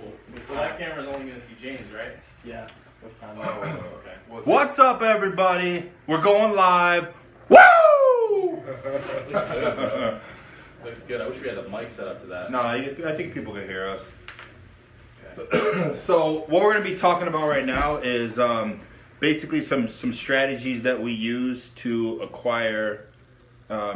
Cool. Well, that camera's only going to see James, right? Yeah. Oh, okay. What's up, everybody? We're going live. Woo! Looks good, bro. Looks good. I wish we had a mic set up to that. No, I think people can hear us. Okay. So what we're going to be talking about right now is basically some strategies that we use to acquire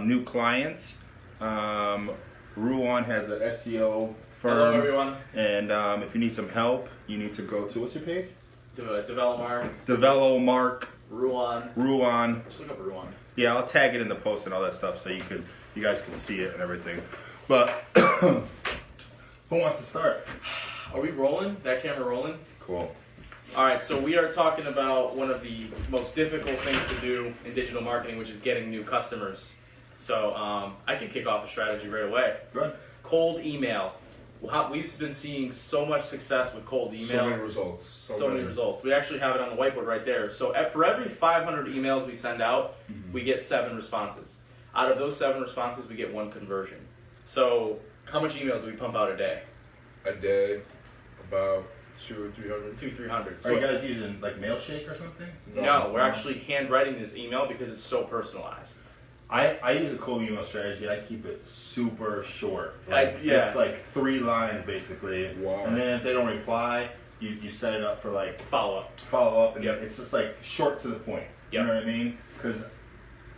new clients. Ruan has an SEO firm. Hello, everyone. And if you need some help, you need to go to, what's your page? Develomark. Develomark. Ruan. Just look up Ruan. Yeah, I'll tag it in the post and all that stuff so you guys can see it and everything. But who wants to start? Are we rolling? That camera rolling? Cool. All right, so we are talking about one of the most difficult things to do in digital marketing, which is getting new customers. So I can kick off a strategy right away. Good. Cold email. We've been seeing so much success with cold email. So many results. So many results. We actually have it on the whiteboard right there. So for every 500 emails we send out, we get 7 responses. Out of those 7 responses, we get 1 conversion. So how much emails do we pump out a day? A day, about 200 or 300. 200-300. Are you guys using like Mailshake or something? No, we're actually handwriting this email because it's so personalized. I use a cold email strategy and I keep it super short. Yeah. It's like 3 lines basically. Wow. And then if they don't reply, you set it up for like Follow up. follow up and Yep. it's just like short to the point. You Yep. know what I mean? Because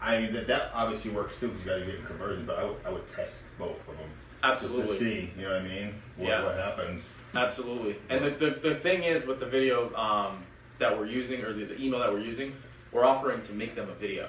that obviously works too because you got to get a conversion, but I would test both of them. Absolutely. Just to see, you know what I mean? Yeah. What happens. Absolutely. And the thing is with the video that we're using, or the email that we're using, we're offering to make them a video.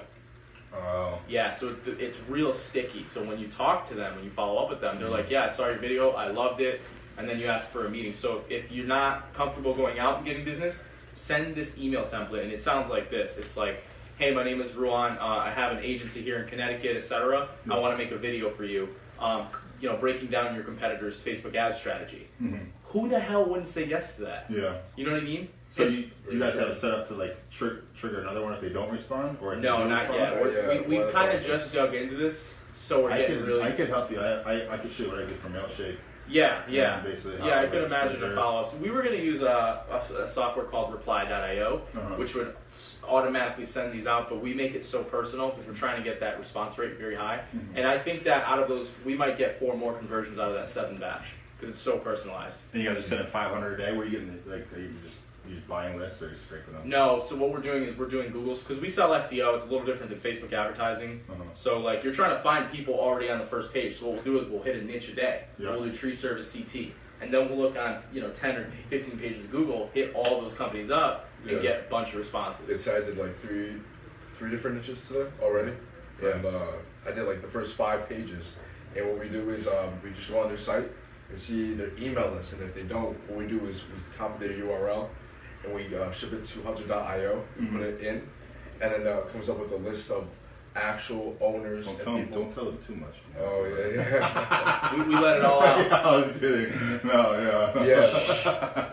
Oh. Yeah, so it's real sticky. So when you talk to them, when you follow up with them, they're like, yeah, I saw your video, I loved it, and then you ask for a meeting. So if you're not comfortable going out and getting business, send this email template, and it sounds like this. It's like, hey, my name is Ruan, I have an agency here in Connecticut, etc. I want to make a video for you, breaking down your competitor's Facebook ad strategy. Mm-hmm. Who the hell wouldn't say yes to that? Yeah. You know what I mean? So do you guys have it set up to like trigger another one if they don't respond, or if No, they do not respond? yet. We kind of just dug into this, so we're getting really. I could help you. I could show you what I did from Mailshake. Yeah. Basically Yeah, I how could it imagine the triggers. follow-ups. We were going to use a software called Reply.io, which would automatically send these out, but we make it so personal because we're trying to get that response rate very high. And I think that out of those, we might get 4 more conversions out of that 7 batch because it's so personalized. And you guys are sending 500 a day. Where are you getting are you just buying lists or just scraping them? No, so what we're doing is we're doing Google's, because we sell SEO, it's a little different than Facebook advertising. So like you're trying to find people already on the first page. So what we'll do is we'll hit a niche a day. Yeah. We'll do tree service CT. And then we'll look on 10 or 15 pages of Google, hit all those companies up, and get a bunch of responses. It's I did like three different niches today already, and I did like the first 5 pages. And what we do is we just go on their site and see their email list, and if they don't, what we do is we copy their URL and we ship it to Hunter.io, put it in, and then it comes up with a list of actual owners and people. Don't tell them too much. Oh yeah. we let it all out. Yeah, I was kidding. No, yeah. Yeah.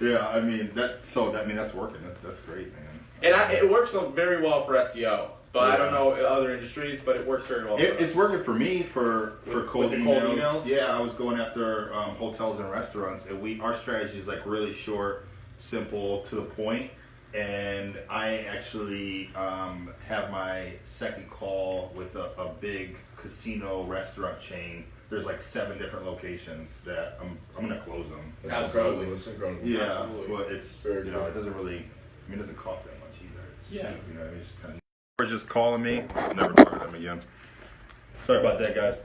Yeah, I mean that's working. That's great, man. And it works very well for SEO. But I don't Yeah. know other industries, but it works very well for us. It's working for me for cold the emails. cold emails? Yeah, I was going after hotels and restaurants, and our strategy is like really short, simple, to the point. And I actually have my second call with a big casino restaurant chain. There's like 7 different locations that I'm gonna close them. That's Absolutely. incredible. That's incredible. Yeah, Absolutely. but it's Very it good. doesn't really. It doesn't cost that much either. It's Yeah. cheap, It's just kind of. Just calling me. Never talk to them again. Sorry about that, guys.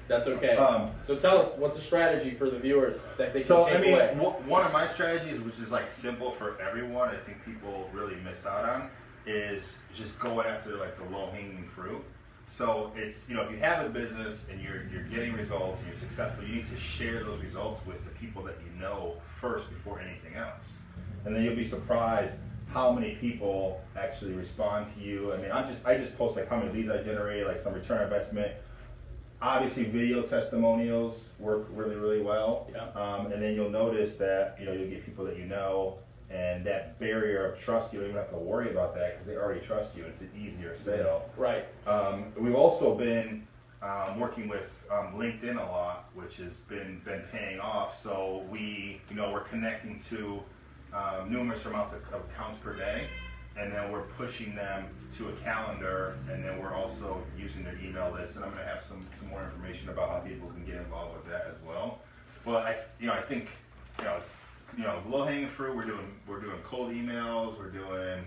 That's okay. So tell us, what's a strategy for the viewers that they can So take I mean, away? one of my strategies, which is like simple for everyone, I think people really miss out on, is just going after like the low-hanging fruit. So it's if you have a business and you're getting results and you're successful, you need to share those results with the people that you know first before anything else, and then you'll be surprised how many people actually respond to you. I mean, I just post like how many leads I generated, like some return on investment. Obviously, video testimonials work really, really well. Yeah. And then you'll notice that you'll get people that you know, and that barrier of trust, you don't even have to worry about that because they already trust you. It's an easier sale. Right. We've also been working with LinkedIn a lot, which has been paying off. So we're connecting to numerous amounts of accounts per day, and then we're pushing them to a calendar, and then we're also using their email list. And I'm going to have some more information about how people can get involved with that as well. Well, I think it's low hanging fruit. We're doing cold emails. We're doing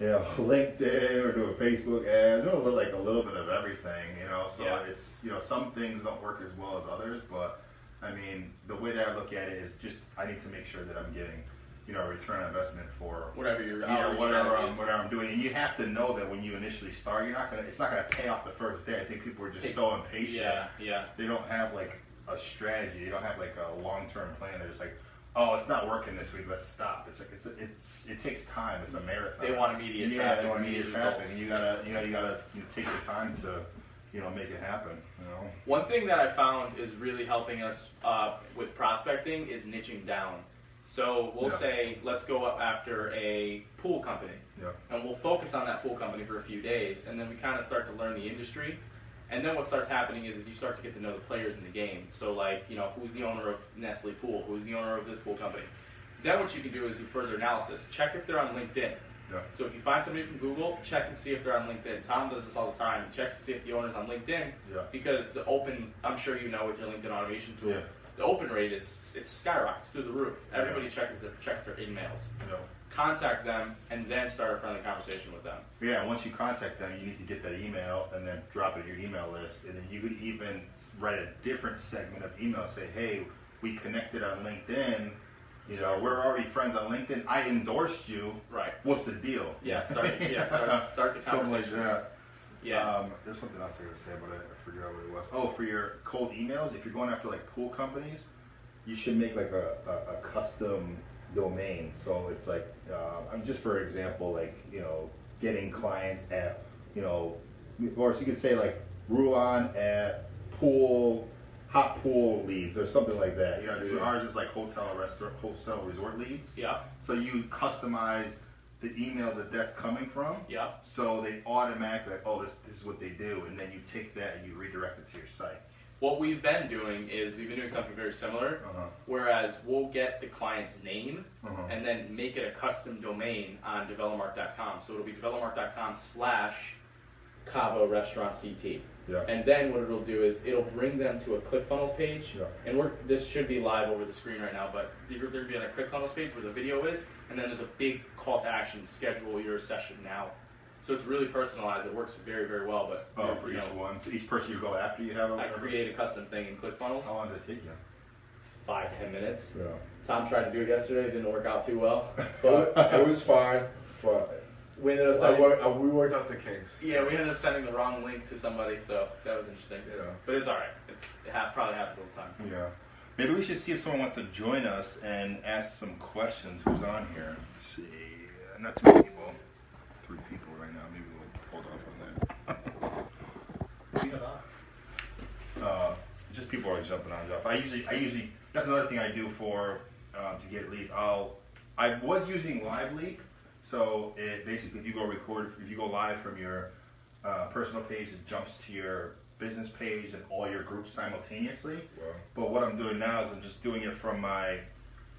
LinkedIn, we're doing Facebook ads, we're doing like a little bit of everything, so Yeah. it's, some things don't work as well as others, but I mean, the way that I look at it is just, I need to make sure that I'm getting, a return on investment for Whatever your whatever outreach I'm doing, and you have to know that when you initially start, it's not gonna pay off the first day. I think people are just so impatient. Yeah. They don't have like a strategy, they don't have like a long-term plan, they're just like, oh, it's not working this week, let's stop. It's like it takes time. It's a marathon. They want immediate yeah, traffic. they want immediate traffic, results. and you gotta take your time to make it happen. One thing that I found is really helping us with prospecting is niching down. So we'll say, let's go up after a pool company, and we'll focus on that pool company for a few days, and then we kind of start to learn the industry. And then what starts happening is you start to get to know the players in the game. So like, who's the owner of Nestle Pool? Who's the owner of this pool company? Then what you can do is do further analysis. Check if they're on LinkedIn. Yeah. So if you find somebody from Google, check and see if they're on LinkedIn. Tom does this all the time. He checks to see if the owner's on LinkedIn, because I'm sure with your LinkedIn automation tool, the open rate it skyrockets through the roof. Everybody checks their emails. Contact them and then start a friendly conversation with them. Yeah, once you contact them, you need to get that email and then drop it in your email list. And then you could even write a different segment of email. Say, hey, we connected on LinkedIn. We're already friends on LinkedIn. I endorsed you. Right. What's the deal? Yeah, start the conversation. Something like that. Yeah. There's something else I was gonna say, but I forgot what it was. Oh, for your cold emails, if you're going after like pool companies, you should make like a custom domain. So it's like, just for example, like, getting clients at, or so you could say like Ruan at hot pool leads or something like that. Ours is like hotel resort leads. Yeah. So you customize the email that's coming from. Yeah. So they automatically like, oh, this is what they do, and then you take that and you redirect it to your site. What we've been doing is we've been doing something very similar, whereas we'll get the client's name and then make it a custom domain on developmark.com. So it'll be developmark.com/Cavo Restaurant CT. Yeah. And then what it'll do is it'll bring them to a ClickFunnels page. Yeah. And this should be live over the screen right now, but they're going to be on a ClickFunnels page where the video is, and then there's a big call to action: schedule your session now. So it's really personalized. It works very, very well. But for each one, so each person you go after, you have. I create a custom thing in ClickFunnels. How long does it take you? 5-10 minutes. Yeah. Tom tried to do it yesterday. It didn't work out too well. But it was fine. But We ended up we sending, worked out the kinks. we ended up sending the wrong link to somebody, so that was interesting. Yeah. But it's all right. Probably happens all the time. Yeah. Maybe we should see if someone wants to join us and ask some questions. Who's on here? Let's see. Not too many people. 3 people right now. Maybe we'll hold off on that. Just people are jumping on stuff. I usually that's another thing I do for to get leads. I was using LiveLeap, so it basically if you go live from your personal page, it jumps to your business page and all your groups simultaneously. Wow. But what I'm doing now is I'm just doing it from my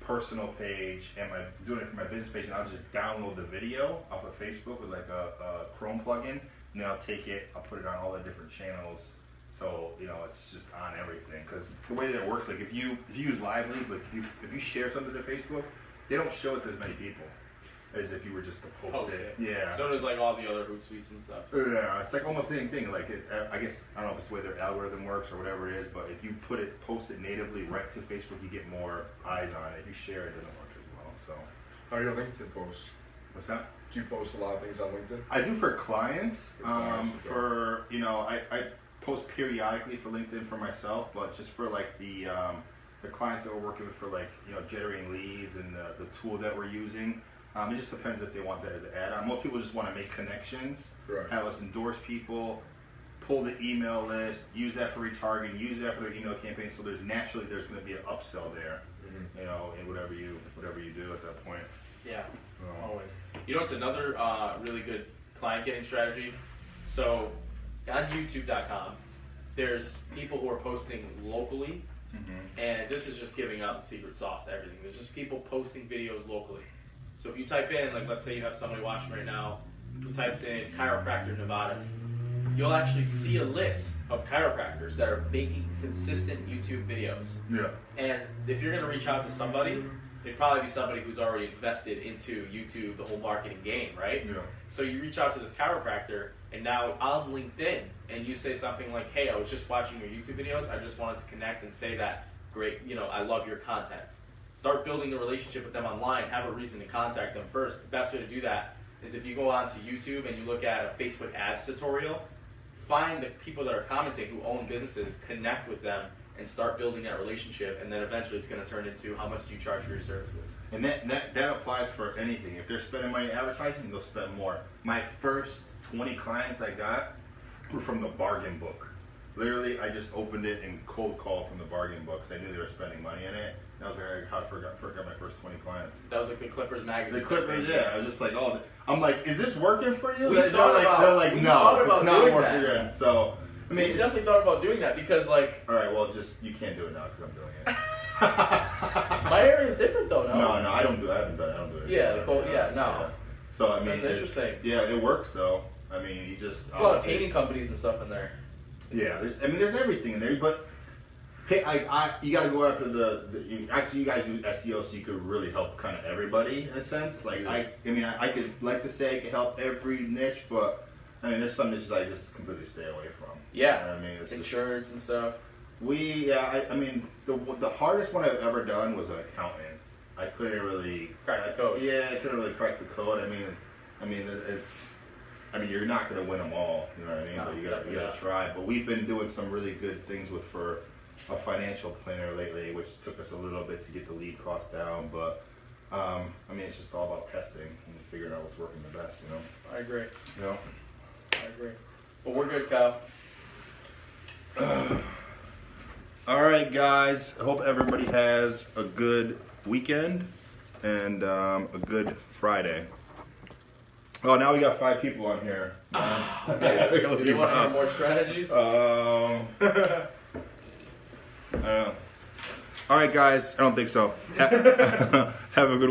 personal page and doing it from my business page, and I'll just download the video off of Facebook with like a Chrome plugin, and then I'll take it, I'll put it on all the different channels, so it's just on everything. Because the way that it works, like if you use LiveLeap, like if you share something to Facebook, they don't show it to as many people as if you were just to post it. Yeah. So does like all the other Hootsuite and stuff. Yeah, it's like almost the same thing. Like I guess I don't know if it's the way their algorithm works or whatever it is, but if you post it natively right to Facebook, you get more eyes on it. If you share it, it doesn't work as well. So. How are your LinkedIn posts? What's that? Do you post a lot of things on LinkedIn? I do for clients. For clients, I post periodically for LinkedIn for myself, but just for like the clients that we're working with for like generating leads and the tool that we're using. It just depends if they want that as an add-on. Most people just want to make connections, have us endorse people, pull the email list, use that for retargeting, use that for their email campaign. So there's going to be an upsell there, in whatever you do at that point. Yeah, always. It's another really good client getting strategy. So on YouTube.com, there's people who are posting locally, Mm-hmm. and this is just giving out the secret sauce to everything. There's just people posting videos locally. So if you type in, like, let's say you have somebody watching right now who types in chiropractor Nevada, you'll actually see a list of chiropractors that are making consistent YouTube videos. Yeah. And if you're going to reach out to somebody, it'd probably be somebody who's already invested into YouTube, the whole marketing game, right? Yeah. So you reach out to this chiropractor, and now on LinkedIn, and you say something like, hey, I was just watching your YouTube videos, I just wanted to connect and say that, great, I love your content. Start building the relationship with them online, have a reason to contact them first. The best way to do that is if you go onto YouTube and you look at a Facebook ads tutorial, find the people that are commenting who own businesses, connect with them, and start building that relationship, and then eventually it's going to turn into how much do you charge for your services. And that applies for anything. If they're spending money advertising, they'll spend more. My first 20 clients I got were from the bargain book. Literally, I just opened it and cold called from the bargain book because I knew they were spending money in it. And I was like, I forgot my first 20 clients. That was like the Clippers magazine. The Clippers, yeah. I was just like, oh, I'm like, is this working for you? We They're thought like, we no, thought it's about not doing working. that. Yeah. So, I mean, We definitely thought about doing that because, like, all right, well, just you can't do it now because I'm doing it. my area is different though. No, I don't do it. I haven't done it. I don't do it. Yeah, no. Yeah. So I mean, That's interesting. Yeah, it works though. I mean, you just There's a lot of painting companies and stuff in there. Yeah, there's everything in there, but hey, you gotta go after actually you guys do SEO, so you could really help kind of everybody in a sense. Like I could like to say I could help every niche, but I mean, there's some niches I just completely stay away from. Yeah, You know what I mean, it's insurance and stuff. I mean, the hardest one I've ever done was an accountant. I couldn't really Crack the code. Yeah, I couldn't really crack the code. I mean, you're not gonna win them all. You know what I mean? No, but you definitely gotta not. try. But we've been doing some really good things for a financial planner lately, which took us a little bit to get the lead cost down. But I mean, it's just all about testing and figuring out what's working the best. You know. I agree. You know. I agree. But we're good, Kyle. All right, guys. I hope everybody has a good weekend and a good Friday. Oh, now we got 5 people on here. Do you want to hear more strategies? I don't know. All right, guys. I don't think so. Have a good